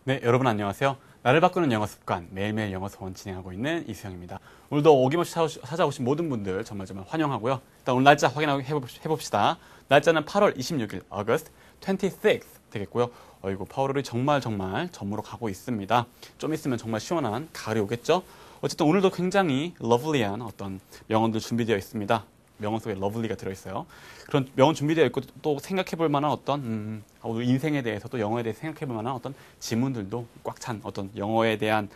네, 여러분 안녕하세요. 나를 바꾸는 영어 습관, 매일매일 영어 서원 진행하고 있는 이수영입니다. 오늘도 어김없이 찾아오신 모든 분들 정말 환영하고요. 일단 오늘 날짜 해봅시다. 날짜는 8월 26일, August 26th 되겠고요. 어이구, 8월이 정말 저물어 가고 있습니다. 좀 있으면 정말 시원한 가을이 오겠죠? 어쨌든 오늘도 굉장히 러블리한 어떤 명언들 준비되어 있습니다. 명언 속에 러블리가 들어있어요. 그런 명언 준비되어 있고 또 생각해볼 만한 어떤 오늘 인생에 대해서 또 영어에 대해서 생각해볼 만한 어떤 지문들도 꽉 찬 어떤 영어에 대한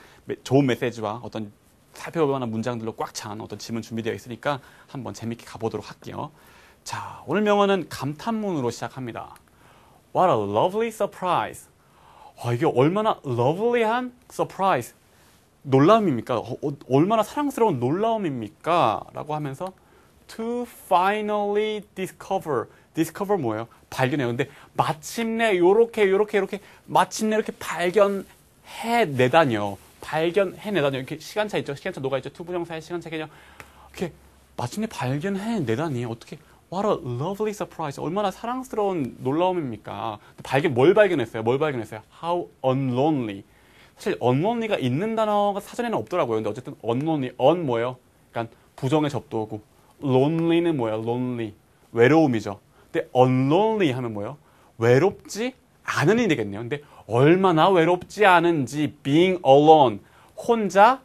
좋은 메시지와 어떤 살펴볼 만한 문장들로 꽉 찬 어떤 지문 준비되어 있으니까 한번 재밌게 가보도록 할게요. 자, 오늘 명언은 감탄문으로 시작합니다. What a lovely surprise. 이게 얼마나 lovely한 surprise, 놀라움입니까? 얼마나 사랑스러운 놀라움입니까? 라고 하면서 to finally discover 뭐예요? 발견해요. 근데 마침내 요렇게 마침내 이렇게 발견해내다니요. 이렇게 시간차 있죠. 시간차 녹아 있죠. 투부정사의 시간차 개념. 이렇게 마침내 발견해내다니. 어떻게 What a lovely surprise. 얼마나 사랑스러운 놀라움입니까? 뭘 발견했어요? How unlonely. 사실 unlonely가 있는 단어가 사전에는 없더라고요. 근데 어쨌든 unlonely, 뭐예요? 그러니까 부정의 접두어고 lonely는 뭐예요? lonely, 외로움이죠. 근데 unlonely 하면 뭐예요? 외롭지 않은이 되겠네요. 근데 얼마나 외롭지 않은지 being alone, 혼자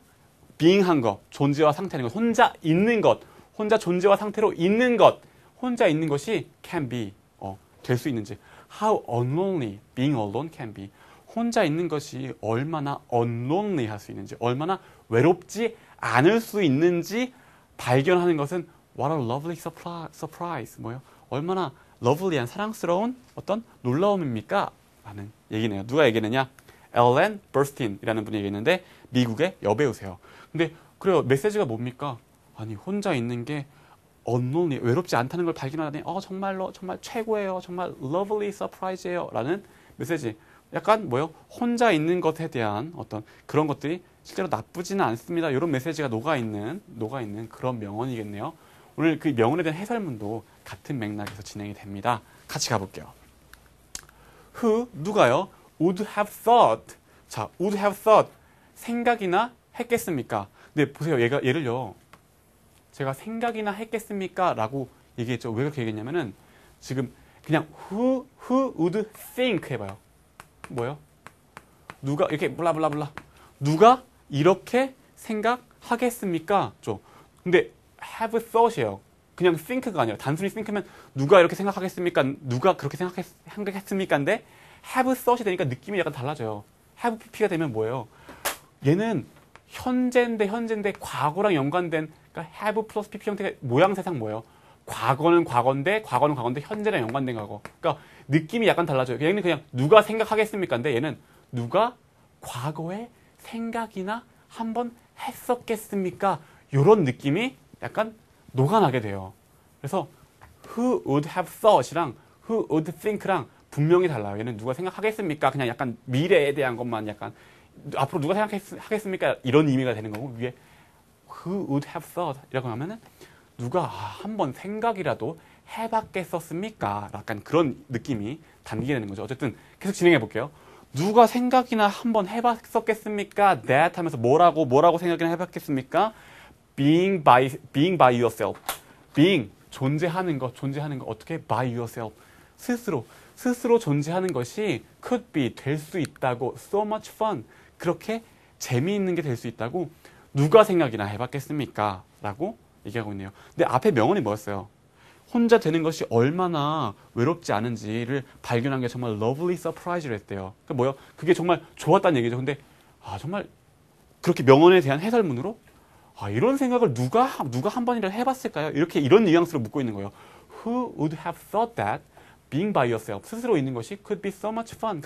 being한 것, 존재와 상태는 것, 혼자 있는 것, 혼자 존재와 상태로 있는 것, 혼자 있는 것이 can be, 될 수 있는지. How unlonely being alone can be. 혼자 있는 것이 얼마나 unlonely 할 수 있는지, 얼마나 외롭지 않을 수 있는지 발견하는 것은 What a lovely surprise. 뭐예요? 얼마나 러블리한 사랑스러운 어떤 놀라움입니까? 라는 얘기네요. 누가 얘기했느냐? 엘렌 버스틴이라는 분이 얘기했는데 미국의 여배우세요. 근데 그래요. 메시지가 뭡니까? 아니, 혼자 있는 게 unlonely, 외롭지 않다는 걸 발견하다니 정말 최고예요. 정말 lovely surprise예요. 라는 메시지. 약간 뭐요? 혼자 있는 것에 대한 어떤 그런 것들이 실제로 나쁘지는 않습니다. 이런 메시지가 녹아있는 그런 명언이겠네요. 오늘 그 명언에 대한 해설문도 같은 맥락에서 진행이 됩니다. 같이 가볼게요. Who, 누가요? Would have thought. 자, would have thought. 생각이나 했겠습니까? 근데 보세요. 얘를요. 제가 생각이나 했겠습니까? 라고 얘기했죠. 왜 그렇게 얘기했냐면은 지금 그냥 who would think 해봐요. 뭐예요? 누가 이렇게 블라블라블라. 누가 이렇게 생각하겠습니까? 죠. 근데 have thought이에요. 그냥 think가 아니라 단순히 think면 누가 이렇게 생각하겠습니까? 누가 그렇게 생각했습니까?인데 have thought이 되니까 느낌이 약간 달라져요. have pp가 되면 뭐예요? 얘는 현재인데 과거랑 연관된, 그러니까 have 플러스 pp 형태가 모양새상 뭐예요? 과거는 과거인데 현재랑 연관된 과거. 그러니까 느낌이 약간 달라져요. 얘는 그냥 누가 생각하겠습니까?인데 얘는 누가 과거에 생각이나 한번 했었겠습니까? 이런 느낌이 약간 녹아나게 돼요. 그래서 who would have thought이랑 who would think랑 분명히 달라요. 얘는 누가 생각하겠습니까? 그냥 약간 미래에 대한 것만 약간 앞으로 누가 생각하겠습니까? 이런 의미가 되는 거고, 위에 who would have thought 이라고 하면은 누가 한번 생각이라도 해봤겠었습니까? 약간 그런 느낌이 담기게 되는 거죠. 어쨌든 계속 진행해 볼게요. 누가 생각이나 한번 해봤었겠습니까? That 하면서 뭐라고 생각이나 해봤겠습니까? Being by yourself. Being, 존재하는 것 어떻게? By yourself. 스스로 존재하는 것이 could be, 될 수 있다고. So much fun. 그렇게 재미있는 게 될 수 있다고 누가 생각이나 해봤겠습니까? 라고 얘기하고 있네요. 근데 앞에 명언이 뭐였어요? 혼자 되는 것이 얼마나 외롭지 않은지를 발견한 게 정말 lovely surprise를 했대요. 그러니까 뭐요? 그게 정말 좋았다는 얘기죠. 근데 정말 그렇게 명언에 대한 해설문으로 이런 생각을 누가 한 번이라도 해봤을까요? 이런 뉘앙스로 묻고 있는 거예요. Who would have thought that being by yourself, 스스로 있는 것이 could be so much fun.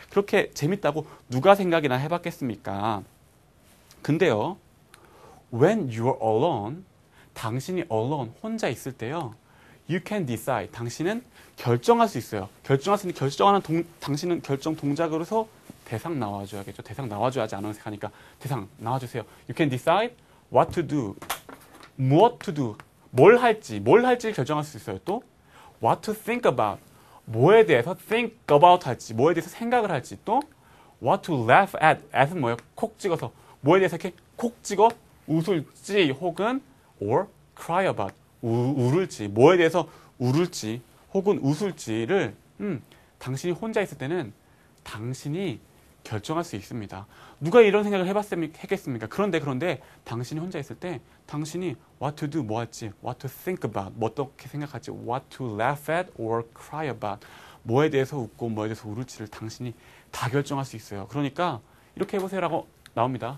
그렇게 재밌다고 누가 생각이나 해봤겠습니까? 근데요, when you're alone, 당신이 alone, 혼자 있을 때요, you can decide. 당신은 결정할 수 있어요. 당신은 결정 동작으로서 대상 나와줘야겠죠. 대상 나와줘야지 않은 하니까 대상 나와주세요. You can decide what to do. 무엇 to do. 뭘 할지 결정할 수 있어요. 또 what to think about. 뭐에 대해서 think about 할지, 뭐에 대해서 생각을 할지, 또 what to laugh at은 뭐예요? 콕 찍어서 뭐에 대해서 이렇게 콕 찍어 웃을지 혹은 or cry about 울을지 뭐에 대해서 울을지 혹은 웃을지를 당신이 혼자 있을 때는 당신이 결정할 수 있습니다. 누가 이런 생각을 했겠습니까? 그런데 당신이 혼자 있을 때 당신이 what to do 뭐 할지, what to think about 뭐 어떻게 생각할지, what to laugh at or cry about 뭐에 대해서 웃고 뭐에 대해서 울을지를 당신이 다 결정할 수 있어요. 그러니까 이렇게 해보세요라고 나옵니다.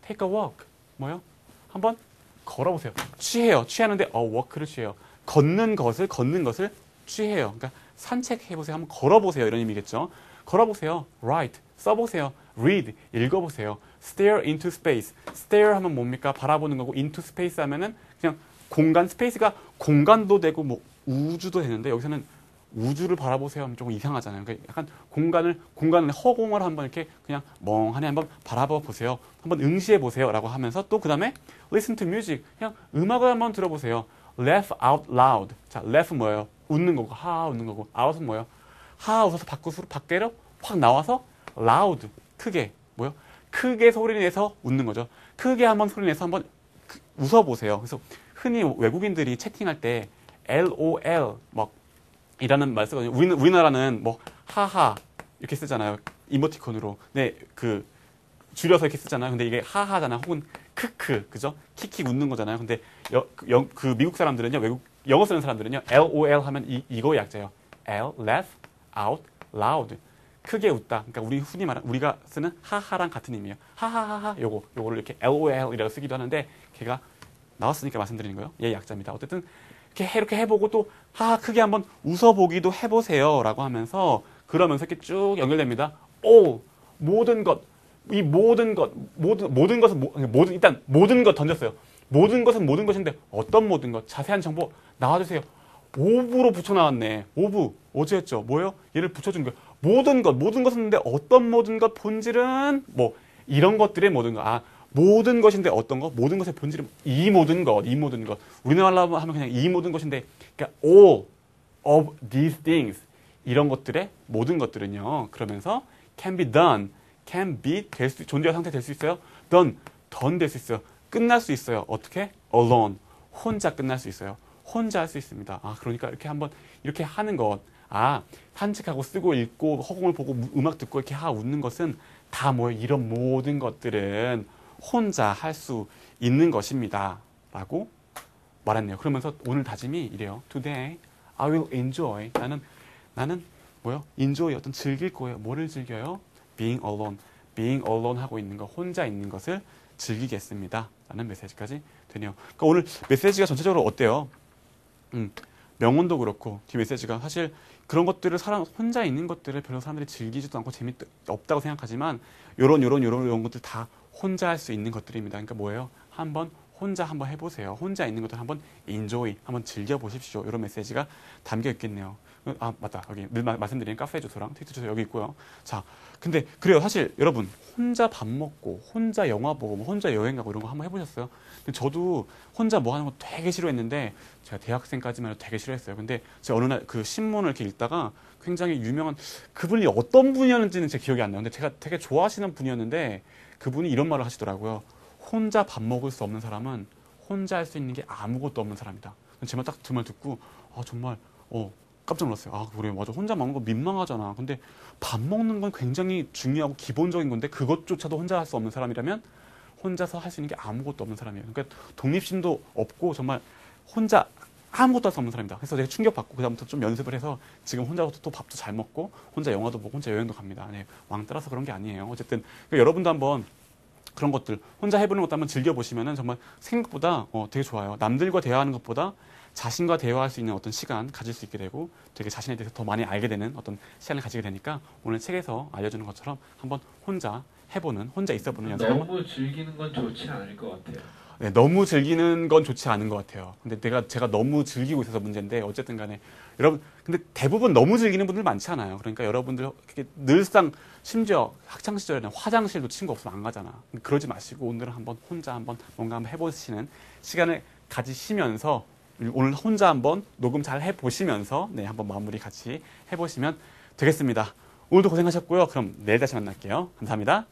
take a walk 뭐요? 한번 걸어보세요. 취해요. 취하는데 walk를 취해요. 걷는 것을 취해요. 그러니까 산책해보세요. 한번 걸어보세요. 이런 의미겠죠. 걸어보세요. write 써보세요. read 읽어보세요. stare into space stare 하면 뭡니까? 바라보는 거고 into space 하면은 그냥 공간 스페이스가 공간도 되고 뭐 우주도 되는데 여기서는 우주를 바라보세요 하면 조금 이상하잖아요. 그러니까 약간 공간을 허공을 한번 이렇게 그냥 멍하니 한번 바라봐 보세요. 한번 응시해 보세요 라고 하면서 또 그 다음에 listen to music 그냥 음악을 한번 들어보세요. laugh out loud 자 laugh 뭐예요? 웃는 거고 하 웃는 거고 out은 뭐예요? 하 웃어서 밖으로 확 나와서 loud 크게 뭐요? 크게 소리 내서 웃는 거죠. 크게 한번 소리 내서 한번 웃어보세요. 그래서 흔히 외국인들이 채팅할 때 LOL 막 이라는 말 쓰거든요. 우리나라는 뭐 하하 이렇게 쓰잖아요. 이모티콘으로. 네, 그 줄여서 이렇게 쓰잖아요. 근데 이게 하하잖아요. 혹은 크크 그죠? 키키 웃는 거잖아요. 근데 그 미국 사람들은요, 영어 쓰는 사람들은요, LOL 하면 이거 약자예요. L laugh out loud 크게 웃다. 그러니까 우리가 쓰는 하하랑 같은 의미예요. 하하하하 요거를 이렇게 LOL이라고 쓰기도 하는데 걔가 나왔으니까 말씀드리는 거예요. 얘 약자입니다. 어쨌든 이렇게 해보고 또 하하 크게 한번 웃어보기도 해보세요라고 하면서 그러면서 이렇게 쭉 연결됩니다. all 모든 것 모든 것은 일단 모든 것 던졌어요. 모든 것은 모든 것인데 어떤 모든 것 자세한 정보 나와주세요. 오브로 붙여 나왔네. 오브 어제 했죠. 뭐예요? 얘를 붙여준 거예요. 모든 것인데 어떤 모든 것 본질은 뭐 이런 것들의 모든 것. 모든 것인데 어떤 것? 모든 것의 본질은 이 모든 것. 우리나라로 하면 그냥 이 모든 것인데 그러니까 all of these things 이런 것들의 모든 것들은요. 그러면서 can be done, can be 존재와 상태 될 수 있어요. done 될 수 있어요. 끝날 수 있어요. 어떻게? alone 혼자 끝날 수 있어요. 혼자 할 수 있습니다. 그러니까 이렇게 한번 이렇게 하는 것. 산책하고 쓰고 읽고 허공을 보고 음악 듣고 이렇게 웃는 것은 다 뭐예요? 이런 모든 것들은 혼자 할 수 있는 것입니다. 라고 말했네요. 그러면서 오늘 다짐이 이래요. Today I will enjoy. 나는 뭐요? enjoy 어떤 즐길 거예요. 뭐를 즐겨요? being alone 하고 있는 것, 혼자 있는 것을 즐기겠습니다. 라는 메시지까지 되네요. 그러니까 오늘 메시지가 전체적으로 어때요? 명언도 그렇고 뒤 메시지가 사실 그런 것들을 혼자 있는 것들을 별로 사람들이 즐기지도 않고 재미없다고 생각하지만 요런 것들 다 혼자 할 수 있는 것들입니다. 그러니까 뭐예요? 혼자 한번 해보세요. 혼자 있는 것들 한번 enjoy, 한번 즐겨보십시오. 이런 메시지가 담겨 있겠네요. 맞다. 여기 늘 말씀드리는 카페 주소랑 트위터 주소 여기 있고요. 자, 근데 그래요. 사실 여러분 혼자 밥 먹고 혼자 영화 보고 혼자 여행 가고 이런 거 한번 해보셨어요? 근데 저도 혼자 뭐 하는 거 되게 싫어했는데 제가 대학생까지만 해도 되게 싫어했어요. 근데 제가 어느 날 그 신문을 이렇게 읽다가 굉장히 유명한 그분이 어떤 분이었는지는 제 기억이 안 나요. 근데 제가 되게 좋아하시는 분이었는데 그분이 이런 말을 하시더라고요. 혼자 밥 먹을 수 없는 사람은 혼자 할 수 있는 게 아무것도 없는 사람이다. 제 말 딱 그 말 듣고 정말 깜짝 놀랐어요. 그래 맞아. 혼자 먹는 거 민망하잖아. 근데 밥 먹는 건 굉장히 중요하고 기본적인 건데 그것조차도 혼자 할 수 없는 사람이라면 혼자서 할 수 있는 게 아무것도 없는 사람이에요. 그러니까 독립심도 없고 정말 혼자 아무것도 할 수 없는 사람이다. 그래서 내가 충격받고 그다음부터 좀 연습을 해서 지금 혼자서 또 밥도 잘 먹고 혼자 영화도 보고 혼자 여행도 갑니다. 왕 따라서 그런 게 아니에요. 어쨌든 그러니까 여러분도 한번 그런 것들 혼자 해보는 것도 한번 즐겨보시면 정말 생각보다 되게 좋아요. 남들과 대화하는 것보다 자신과 대화할 수 있는 어떤 시간 가질 수 있게 되고 되게 자신에 대해서 더 많이 알게 되는 어떤 시간을 가지게 되니까 오늘 책에서 알려주는 것처럼 한번 혼자 있어보는 연습 너무 즐기는 건 좋지 않을 것 같아요. 네, 너무 즐기는 건 좋지 않은 것 같아요. 근데 제가 너무 즐기고 있어서 문제인데 어쨌든 간에 여러분 근데 대부분 너무 즐기는 분들 많지 않아요. 그러니까 여러분들 늘상 심지어 학창 시절에는 화장실도 친구 없으면 안 가잖아. 그러지 마시고 오늘은 혼자 뭔가 한번 해보시는 시간을 가지시면서 오늘 혼자 한번 녹음 잘 해보시면서 한번 마무리 같이 해보시면 되겠습니다. 오늘도 고생하셨고요. 그럼 내일 다시 만날게요. 감사합니다.